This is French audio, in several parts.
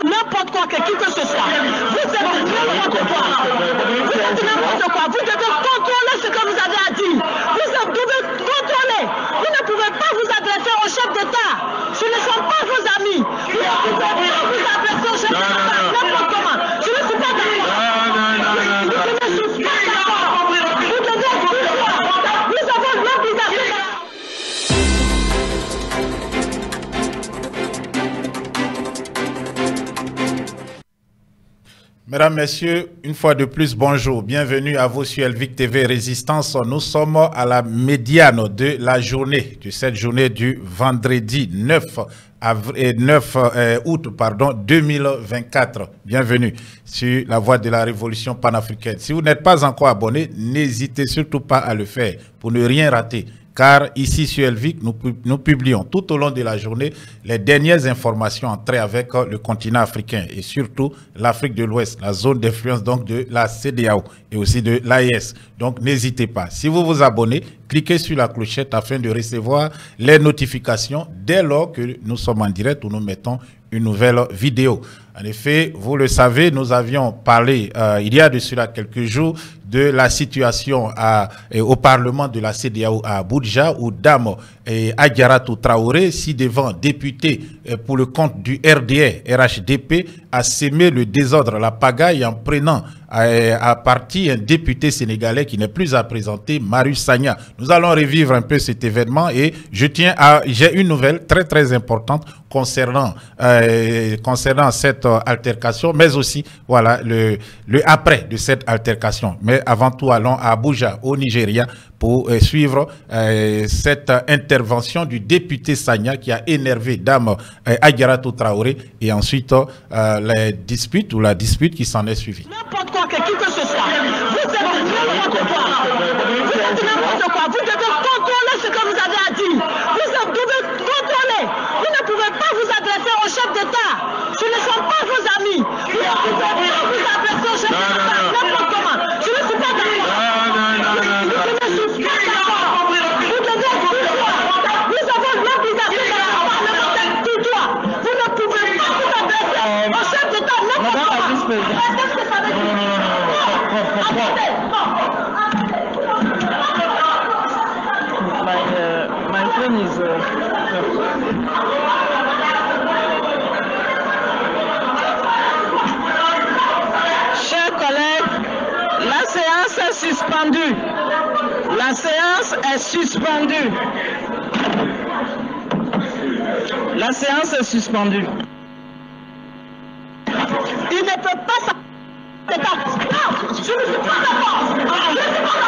N'importe quoi, qui que ce soit. Vous êtes n'importe quoi. Vous êtes n'importe quoi. Vous devez contrôler ce que vous avez à dire. Vous devez contrôler. Vous ne pouvez pas vous adresser au chef d'État. Ce ne sont pas vos amis. Vous ne pouvez pas vous adresser au chef d'État n'importe comment. Je ne suis pas d'accord. Je ne suis pas d'accord. Vous devez contrôler. Nous avons l'obligation. Mesdames, Messieurs, une fois de plus, bonjour. Bienvenue à vous sur Elvic TV Résistance. Nous sommes à la médiane de la journée, de cette journée du vendredi 9 août 2024. Bienvenue sur la voie de la révolution panafricaine. Si vous n'êtes pas encore abonné, n'hésitez surtout pas à le faire pour ne rien rater. Car ici sur Elvic, nous publions tout au long de la journée les dernières informations en trait avec le continent africain et surtout l'Afrique de l'Ouest, la zone d'influence donc de la CEDEAO et aussi de l'AES. Donc n'hésitez pas. Si vous vous abonnez, cliquez sur la clochette afin de recevoir les notifications dès lors que nous sommes en direct ou nous mettons une nouvelle vidéo. En effet, vous le savez, nous avions parlé il y a de cela quelques jours de la situation au Parlement de la CEDEAO à Abuja où Dame Adjaratou Traoré, ci-devant député pour le compte du RHDP, a sémé le désordre, la pagaille en prenant à partie un député sénégalais qui n'est plus à présenter, Marius Sagna. Nous allons revivre un peu cet événement et j'ai une nouvelle très importante concernant cette altercation, mais aussi voilà le après de cette altercation. Mais avant tout, allons à Abuja, au Nigeria, pour suivre cette intervention du député Sagna qui a énervé Dame Adjaratou Traoré et ensuite la dispute qui s'en est suivie. N'importe quoi, qui que ce soit. Vous êtes n'importe quoi. Vous êtes n'importe quoi. Vous devez contrôler ce que vous avez à dire. Vous devez contrôler. Vous ne pouvez pas vous adresser au chef d'État. Ce ne sont pas vos amis. Vous ne pouvez pas vous adresser au chef d'État n'importe comment. Je ne suis pas d'accord. Je ne suis pas d'accord. Vous devez contrôler. Nous avons l'obligation de la parlementaire tout droit. Vous ne pouvez pas vous adresser au chef d'État n'importe comment. Qu'est-ce que ça veut dire? My phone is Chers collègues, la séance est suspendue. La séance est suspendue. La séance est suspendue. Il ne peut pas s'arrêter. Non, je ne suis pas d'accord. Je ne suis pas d'accord.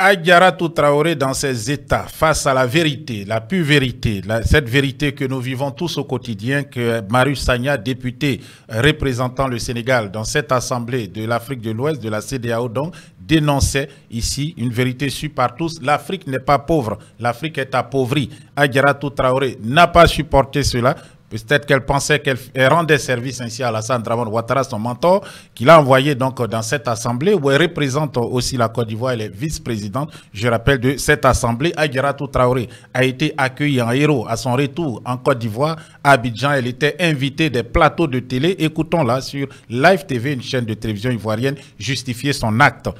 Adjaratou Traoré dans ses états face à la vérité, la pure vérité, cette vérité que nous vivons tous au quotidien, que Marius Sagna, député représentant le Sénégal dans cette assemblée de l'Afrique de l'Ouest, de la CEDEAO donc, dénonçait ici une vérité sûre par tous. L'Afrique n'est pas pauvre, l'Afrique est appauvrie. Adjaratou Traoré n'a pas supporté cela. Peut-être qu'elle pensait qu'elle rendait service ainsi à Alassane Dramane Ouattara, son mentor, qu'il a envoyé donc dans cette assemblée où elle représente aussi la Côte d'Ivoire. Elle est vice-présidente, je rappelle, de cette assemblée. Adjaratou Traoré a été accueillie en héros à son retour en Côte d'Ivoire, à Abidjan. Elle était invitée des plateaux de télé. Écoutons-la sur Live TV, une chaîne de télévision ivoirienne, justifier son acte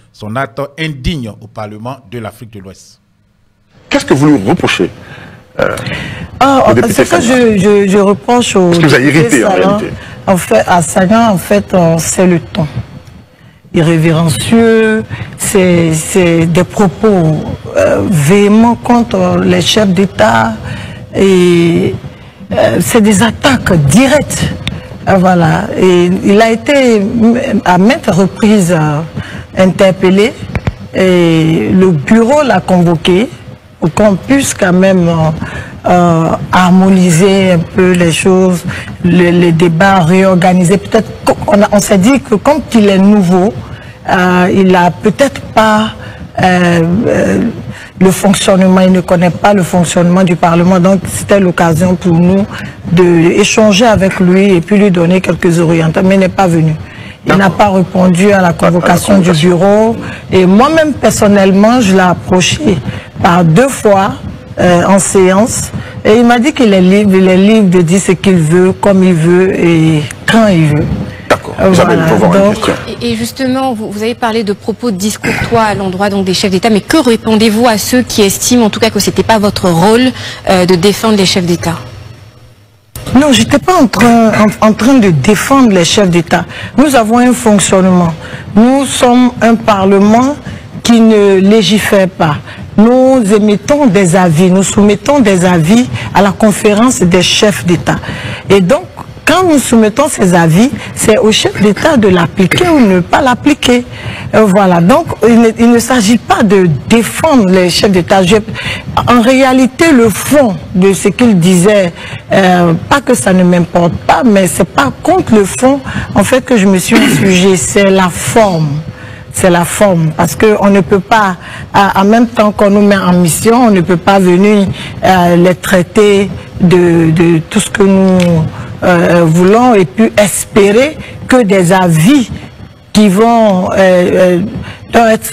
indigne au Parlement de l'Afrique de l'Ouest. Qu'est-ce que vous lui reprochez ce que je reproche au député Sagna, en fait, à Sagna, en fait, c'est le ton irrévérencieux, c'est des propos véhéments contre les chefs d'État et c'est des attaques directes. Voilà. Et il a été à maintes reprises interpellé et le bureau l'a convoqué pour qu'on puisse quand même harmoniser un peu les choses, les débats, réorganiser. Peut-être on s'est dit que comme il est nouveau, il n'a peut-être pas le fonctionnement, il ne connaît pas le fonctionnement du Parlement. Donc c'était l'occasion pour nous d'échanger avec lui et puis lui donner quelques orientations. Mais il n'est pas venu. Il n'a pas répondu à la convocation du bureau. Et moi-même, personnellement, je l'ai approché par 2 fois en séance. Et il m'a dit qu'il est libre de dire ce qu'il veut, comme il veut et quand il veut. D'accord. Voilà, et justement, vous avez parlé de propos discourtois à l'endroit des chefs d'État, mais que répondez-vous à ceux qui estiment en tout cas que ce n'était pas votre rôle de défendre les chefs d'État? Non, je n'étais pas en train de défendre les chefs d'État. Nous avons un fonctionnement. Nous sommes un Parlement qui ne légifère pas. Nous émettons des avis, nous soumettons des avis à la conférence des chefs d'État. Et donc, quand nous soumettons ces avis, c'est au chef d'État de l'appliquer ou ne pas l'appliquer. Voilà, donc il ne s'agit pas de défendre les chefs d'État. En réalité, le fond de ce qu'il disait, pas que ça ne m'importe pas, mais c'est pas contre le fond en fait que je me suis insurgée, c'est la forme. C'est la forme, parce qu'on ne peut pas, en même temps qu'on nous met en mission, on ne peut pas venir les traiter de tout ce que nous voulons et puis espérer que des avis qui vont être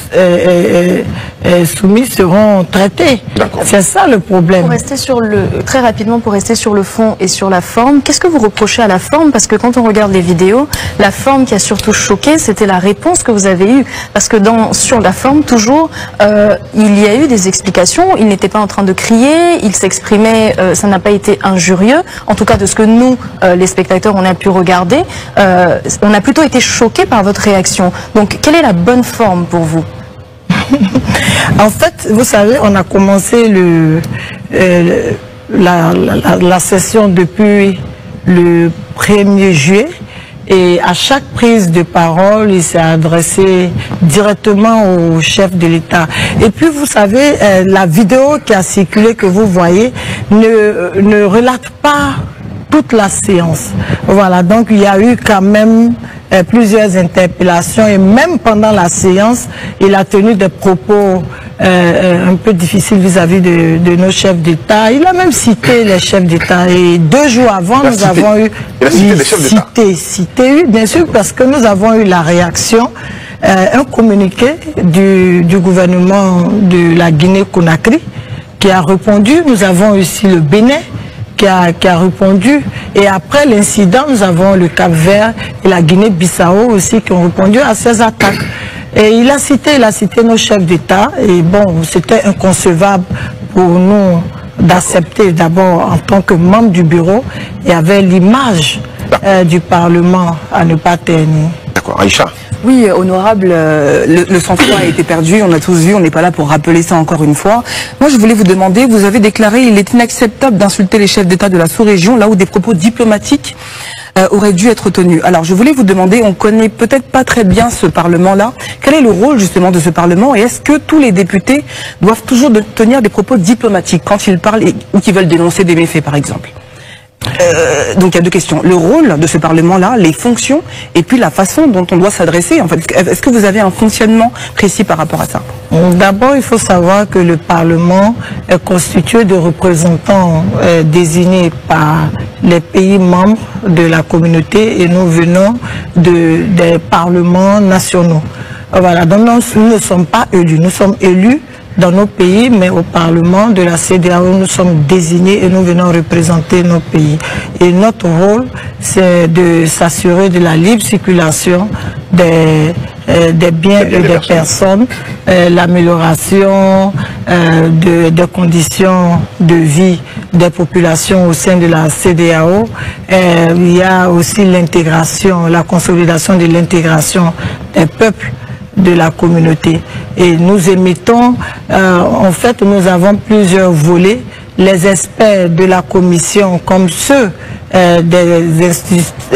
soumis seront traités. C'est ça le problème. Pour rester sur très rapidement, pour rester sur le fond et sur la forme, qu'est-ce que vous reprochez à la forme? Parce que quand on regarde les vidéos, la forme qui a surtout choqué, c'était la réponse que vous avez eue. Parce que sur la forme, toujours, il y a eu des explications. Il n'était pas en train de crier, il s'exprimait, ça n'a pas été injurieux. En tout cas, de ce que nous, les spectateurs, on a pu regarder, on a plutôt été choqués par votre réaction. Donc, quelle est la bonne forme pour vous? En fait, vous savez, on a commencé la session depuis le 1er juillet et à chaque prise de parole, il s'est adressé directement au chef de l'État. Et puis, vous savez, la vidéo qui a circulé, que vous voyez, ne relate pas toute la séance. Voilà, donc il y a eu quand même plusieurs interpellations et même pendant la séance, il a tenu des propos un peu difficiles vis-à-vis de nos chefs d'État. Il a même cité les chefs d'État et 2 jours avant, nous avons eu... Il a cité les chefs d'État. Cité, oui, bien sûr, parce que nous avons eu la réaction, un communiqué du gouvernement de la Guinée-Conakry qui a répondu. Nous avons aussi le Bénin qui a répondu. Et après l'incident, nous avons le Cap-Vert et la Guinée-Bissau aussi qui ont répondu à ces attaques. Et il a cité nos chefs d'État. Et bon, c'était inconcevable pour nous d'accepter d'abord en tant que membre du bureau. Il y avait l'image du Parlement à ne pas ternir. D'accord, Aïcha. Oui, honorable, le sang-froid a été perdu, on a tous vu, on n'est pas là pour rappeler ça encore une fois. Moi, je voulais vous demander, vous avez déclaré qu'il est inacceptable d'insulter les chefs d'État de la sous-région, là où des propos diplomatiques auraient dû être tenus. Alors, je voulais vous demander, on connaît peut-être pas très bien ce Parlement-là, quel est le rôle justement de ce Parlement et est-ce que tous les députés doivent toujours tenir des propos diplomatiques quand ils parlent ou qu'ils veulent dénoncer des méfaits, par exemple? Donc il y a 2 questions. Le rôle de ce Parlement-là, les fonctions, et puis la façon dont on doit s'adresser. En fait, est-ce que vous avez un fonctionnement précis par rapport à ça? D'abord, il faut savoir que le Parlement est constitué de représentants désignés par les pays membres de la communauté et nous venons des parlements nationaux. Voilà, donc nous ne sommes pas élus, nous sommes élus dans nos pays, mais au Parlement de la CEDEAO, nous sommes désignés et nous venons représenter nos pays. Et notre rôle, c'est de s'assurer de la libre circulation des biens et des personnes, l'amélioration des conditions de vie des populations au sein de la CEDEAO. Il y a aussi l'intégration, la consolidation de l'intégration des peuples de la communauté. Et nous émettons, en fait, nous avons plusieurs volets. Les experts de la commission, comme ceux des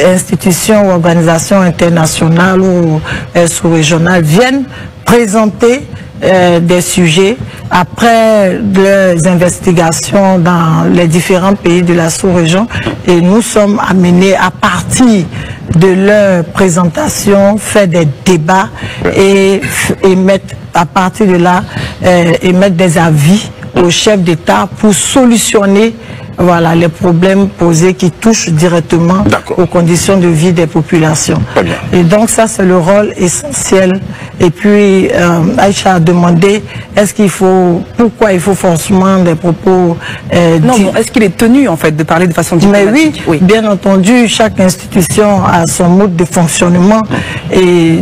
institutions ou organisations internationales ou sous-régionales, viennent présenter des sujets après les investigations dans les différents pays de la sous-région et nous sommes amenés à partir de leur présentation, faire des débats et mettre à partir de là, émettre des avis au chef d'État pour solutionner voilà, les problèmes posés qui touchent directement aux conditions de vie des populations. Et donc ça, c'est le rôle essentiel. Et puis, Aïcha a demandé, pourquoi il faut forcément des propos... non, est-ce qu'il est tenu, en fait, de parler de façon diplomatique? Mais oui, bien entendu, chaque institution a son mode de fonctionnement. Et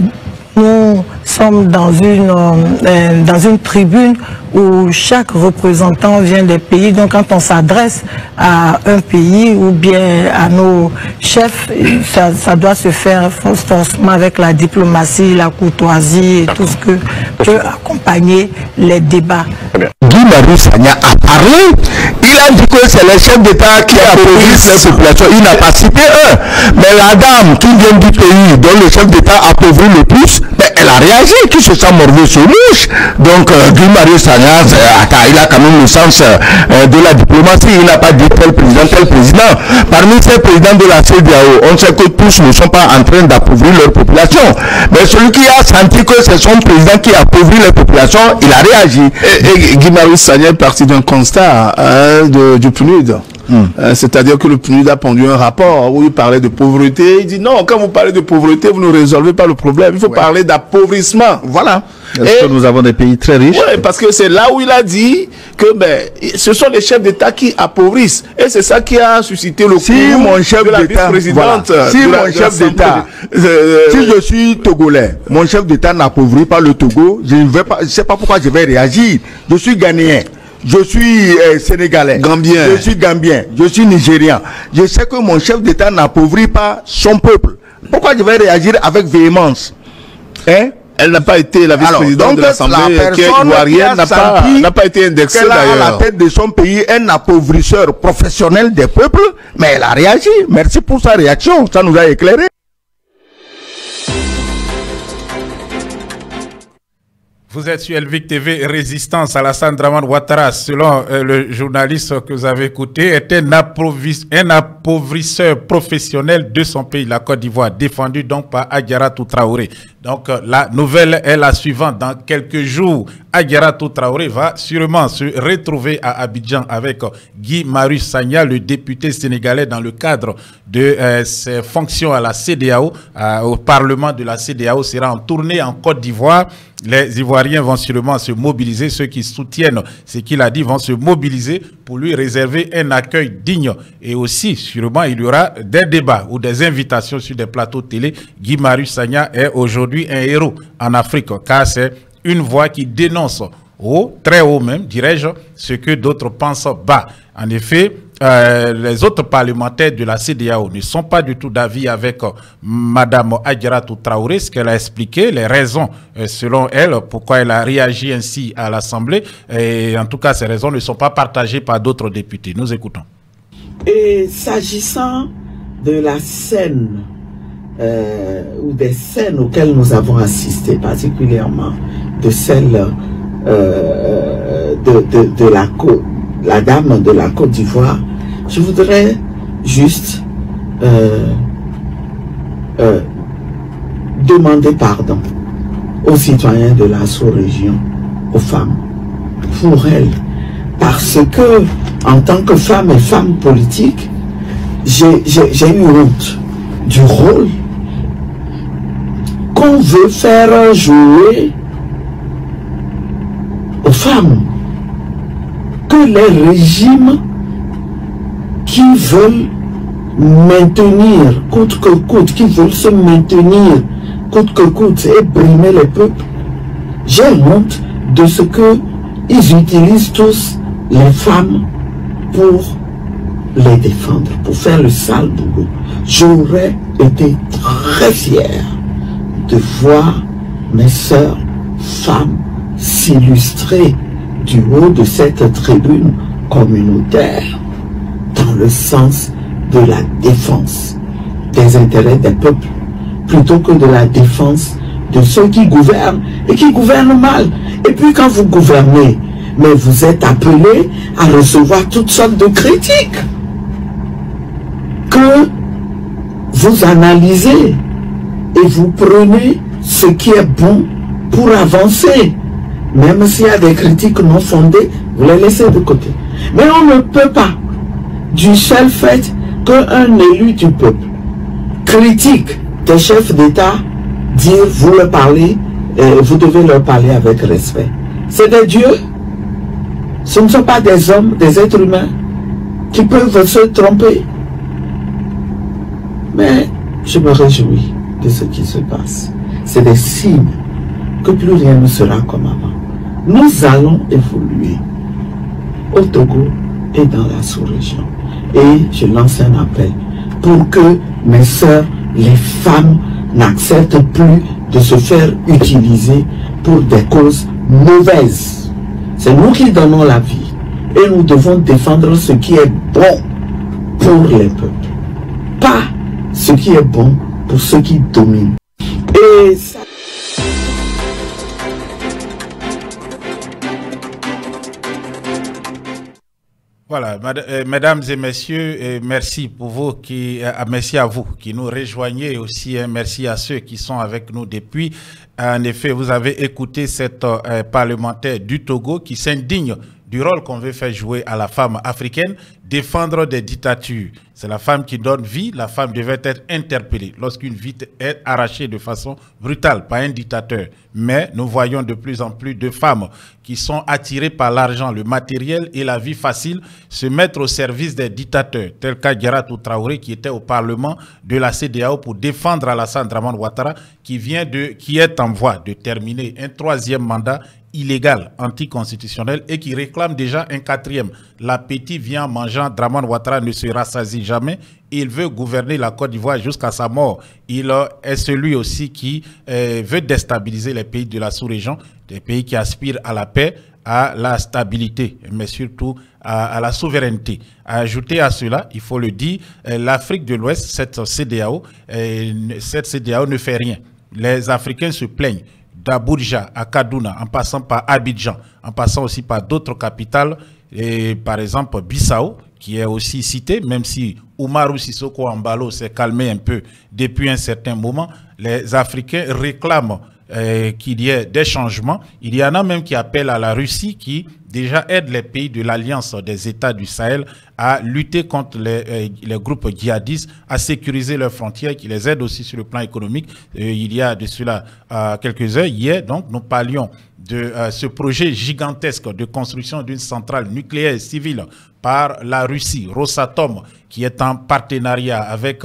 nous sommes dans une tribune où chaque représentant vient des pays. Donc quand on s'adresse à un pays ou bien à nos chefs, ça doit se faire forcément avec la diplomatie, la courtoisie et tout ce que peut accompagner les débats. Guy Marius Sagna a parlé. Il a dit que c'est le chef d'État qui appauvrit la population. Il n'a pas cité eux. Mais la dame qui vient du pays dont le chef d'État appauvrit le plus, elle a réagi, qui se sent mordu sur mouche. Donc Guy Marius Sagna, il a quand même le sens de la diplomatie. Il n'a pas dit tel président, tel président. Parmi ces présidents de la CEDEAO, on sait que tous ne sont pas en train d'appauvrir leur population. Mais celui qui a senti que c'est son président qui appauvrit les populations, il a réagi. Et Guy Marius Sagna est parti d'un constat du PNUD. C'est-à-dire que le PNUD a pondu un rapport où il parlait de pauvreté. Il dit non, quand vous parlez de pauvreté, vous ne résolvez pas le problème. Il faut parler d'appauvrissement. Voilà. Est-ce que nous avons des pays très riches? Oui, parce que c'est là où il a dit que ce sont les chefs d'État qui appauvrissent. Et c'est ça qui a suscité le si mon chef d'État, si je suis togolais, mon chef d'État n'appauvrit pas le Togo, je ne sais pas pourquoi je vais réagir. Je suis ghanéen. Je suis sénégalais, gambien. Je suis gambien, je suis nigérian. Je sais que mon chef d'État n'appauvrit pas son peuple. Pourquoi je vais réagir avec véhémence? Hein? Elle n'a pas été la vice-présidente de l'Assemblée, qui est ivoirienne, n'a pas été indexée d'ailleurs. À la tête de son pays, un appauvrisseur professionnel des peuples, mais elle a réagi. Merci pour sa réaction, ça nous a éclairé. Vous êtes sur Elvic TV, Résistance. Alassane Dramane Ouattara, selon le journaliste que vous avez écouté, est un appauvrisseur professionnel de son pays, la Côte d'Ivoire, défendu donc par Adjaratou Traoré. Donc la nouvelle est la suivante. Dans quelques jours, Adjaratou Traoré va sûrement se retrouver à Abidjan avec Guy Marius Sagna, le député sénégalais, dans le cadre de ses fonctions à la CEDEAO, au Parlement de la CEDEAO, sera en tournée en Côte d'Ivoire. Les Ivoiriens vont sûrement se mobiliser, ceux qui soutiennent ce qu'il a dit vont se mobiliser pour lui réserver un accueil digne. Et aussi, sûrement, il y aura des débats ou des invitations sur des plateaux télé. Guy Marius Sagna est aujourd'hui un héros en Afrique, car c'est une voix qui dénonce haut, très haut même, dirais-je, ce que d'autres pensent bas. En effet, les autres parlementaires de la CEDEAO ne sont pas du tout d'avis avec Madame Adjaratou Traoré, ce qu'elle a expliqué, les raisons selon elle, pourquoi elle a réagi ainsi à l'Assemblée. Et en tout cas, ces raisons ne sont pas partagées par d'autres députés. Nous écoutons. Et s'agissant de la scène, ou des scènes auxquelles nous avons assisté, particulièrement de celle de la dame de la Côte d'Ivoire, je voudrais juste demander pardon aux citoyens de la sous-région, aux femmes, pour elles, parce que en tant que femme et femme politique, j'ai eu honte du rôle qu'on veut faire jouer aux femmes, que les régimes qui veulent maintenir coûte que coûte, qui veulent se maintenir coûte que coûte et brimer les peuples, j'ai honte de ce que ils utilisent tous les femmes pour les défendre, pour faire le sale boulot. J'aurais été très fier de voir mes sœurs femmes s'illustrer du haut de cette tribune communautaire dans le sens de la défense des intérêts des peuples plutôt que de la défense de ceux qui gouvernent et qui gouvernent mal. Et puis quand vous gouvernez, mais vous êtes appelés à recevoir toutes sortes de critiques que vous analysez et vous prenez ce qui est bon pour avancer Même s'il y a des critiques non fondées, vous les laissez de côté. Mais on ne peut pas, du seul fait qu'un élu du peuple critique des chefs d'État, dire vous leur parlez, vous devez leur parler avec respect. C'est des dieux. Ce ne sont pas des hommes, des êtres humains qui peuvent se tromper. Mais je me réjouis de ce qui se passe. C'est des signes que plus rien ne sera comme avant. Nous allons évoluer au Togo et dans la sous-région. Et je lance un appel pour que mes sœurs, les femmes, n'acceptent plus de se faire utiliser pour des causes mauvaises. C'est nous qui donnons la vie et nous devons défendre ce qui est bon pour les peuples, pas ce qui est bon pour ceux qui dominent. Et ça... Voilà, mesdames et messieurs, merci pour vous merci à vous qui nous rejoignez aussi, merci à ceux qui sont avec nous depuis. En effet, vous avez écouté cette parlementaire du Togo qui s'indigne du rôle qu'on veut faire jouer à la femme africaine, défendre des dictatures. C'est la femme qui donne vie, la femme devait être interpellée lorsqu'une vie est arrachée de façon brutale par un dictateur. Mais nous voyons de plus en plus de femmes qui sont attirées par l'argent, le matériel et la vie facile se mettre au service des dictateurs, tel qu'Adjaratou Traoré qui était au Parlement de la CEDEAO pour défendre Alassane Dramane Ouattara qui est en voie de terminer un 3e mandat illégal, anticonstitutionnel et qui réclame déjà un 4e. L'appétit vient en mangeant, Dramane Ouattara ne se rassasie jamais. Il veut gouverner la Côte d'Ivoire jusqu'à sa mort. Il est celui aussi qui veut déstabiliser les pays de la sous-région, des pays qui aspirent à la paix, à la stabilité, mais surtout à la souveraineté. Ajouter à cela, il faut le dire, l'Afrique de l'Ouest, cette CEDEAO ne fait rien. Les Africains se plaignent d'Abuja à Kaduna, en passant par Abidjan, en passant aussi par d'autres capitales, et par exemple Bissau, qui est aussi cité, même si Oumarou Sissoko Embalo s'est calmé un peu depuis un certain moment, les Africains réclament qu'il y ait des changements. Il y en a même qui appellent à la Russie qui déjà aide les pays de l'Alliance des États du Sahel à lutter contre les groupes djihadistes, à sécuriser leurs frontières, qui les aide aussi sur le plan économique. Il y a de cela quelques heures, hier, donc, nous parlions de ce projet gigantesque de construction d'une centrale nucléaire civile par la Russie, Rosatom, qui est en partenariat avec,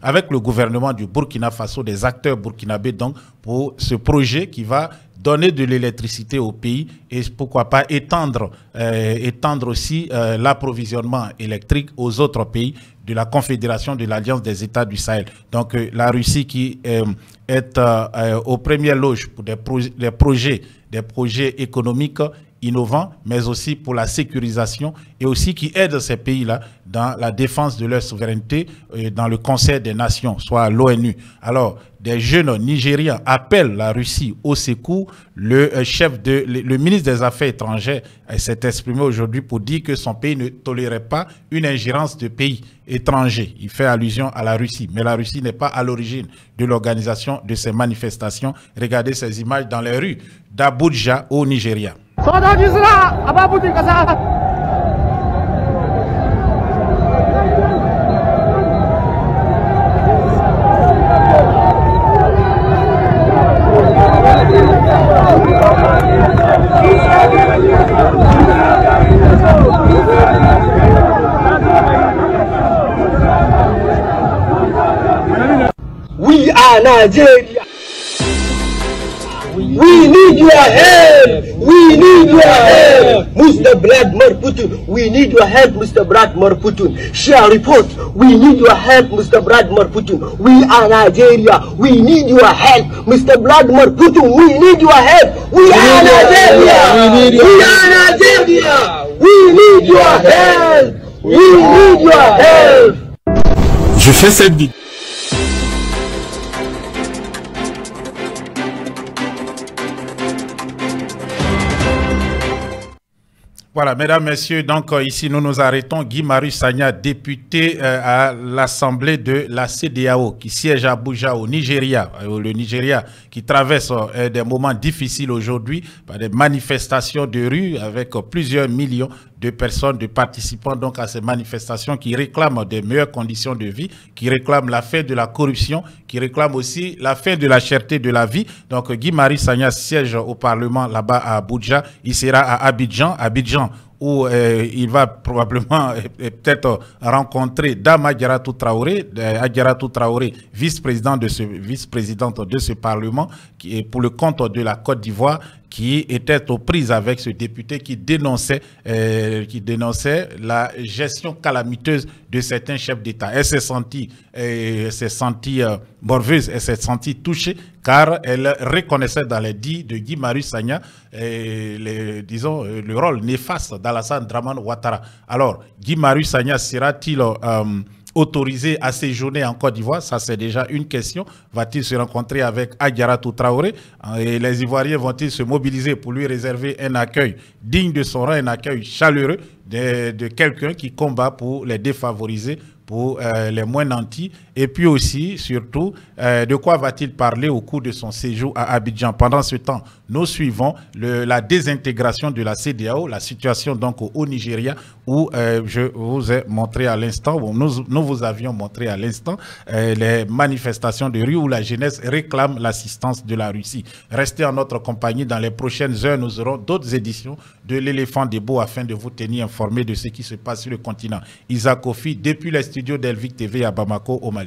avec le gouvernement du Burkina Faso, des acteurs burkinabés, donc, pour ce projet qui va donner de l'électricité au pays et pourquoi pas étendre aussi l'approvisionnement électrique aux autres pays de la Confédération de l'Alliance des États du Sahel. Donc la Russie qui est aux premières loges pour des projets économiques innovants, mais aussi pour la sécurisation et aussi qui aide ces pays-là dans la défense de leur souveraineté dans le Conseil des Nations, soit l'ONU. Alors, des jeunes Nigériens appellent la Russie au secours. Le ministre des Affaires étrangères s'est exprimé aujourd'hui pour dire que son pays ne tolérait pas une ingérence de pays étrangers. Il fait allusion à la Russie, mais la Russie n'est pas à l'origine de l'organisation de ces manifestations. Regardez ces images dans les rues d'Abuja au Nigeria. We are Nigeria. We need your help. We need your help. Mr. Vladimir Putin. We need your help, Mr. Vladimir Putin. Share report. We need your help, Mr. Vladimir Putin. We are Nigeria. We need your help, Mr. Vladimir Putin. We need your help. We are Nigeria. We are Nigeria. We need your help. We need your help. Je fais cette vidéo. Voilà, mesdames, messieurs, donc ici nous nous arrêtons. Guy Marius Sagna, député à l'Assemblée de la CEDEAO, qui siège à Abuja au Nigeria, le Nigeria qui traverse des moments difficiles aujourd'hui par des manifestations de rue avec plusieurs millions de personnes, de participants donc à ces manifestations qui réclament des meilleures conditions de vie, qui réclament la fin de la corruption, qui réclament aussi la fin de la cherté de la vie. Donc Guy Marius Sagna siège au Parlement là-bas à Abuja. Il sera à Abidjan où il va probablement peut-être rencontrer Dame Adjaratou Traoré, vice-présidente de ce Parlement, qui est pour le compte de la Côte d'Ivoire, qui était aux prises avec ce député qui dénonçait la gestion calamiteuse de certains chefs d'État. Elle s'est sentie morveuse, elle s'est sentie touchée, car elle reconnaissait dans les dits de Guy Marius Sagna le rôle néfaste d'Alassane Dramane Ouattara. Alors, Guy Marius Sagna sera-t-il autorisé à séjourner en Côte d'Ivoire? Ça, c'est déjà une question. Va-t-il se rencontrer avec Adjaratou Traoré? Et les Ivoiriens vont-ils se mobiliser pour lui réserver un accueil digne de son rang, un accueil chaleureux de quelqu'un qui combat pour les défavorisés, pour les moins nantis? Et puis aussi, surtout, de quoi va-t-il parler au cours de son séjour à Abidjan? Pendant ce temps, nous suivons la désintégration de la CEDEAO, la situation donc au Nigeria, où je vous ai montré à l'instant, nous vous avions montré à l'instant les manifestations de rue où la jeunesse réclame l'assistance de la Russie. Restez en notre compagnie. Dans les prochaines heures, nous aurons d'autres éditions de l'Éléphant des Beaux afin de vous tenir informés de ce qui se passe sur le continent. Isaac Kofi, depuis les studios d'Elvic TV à Bamako, au Mali.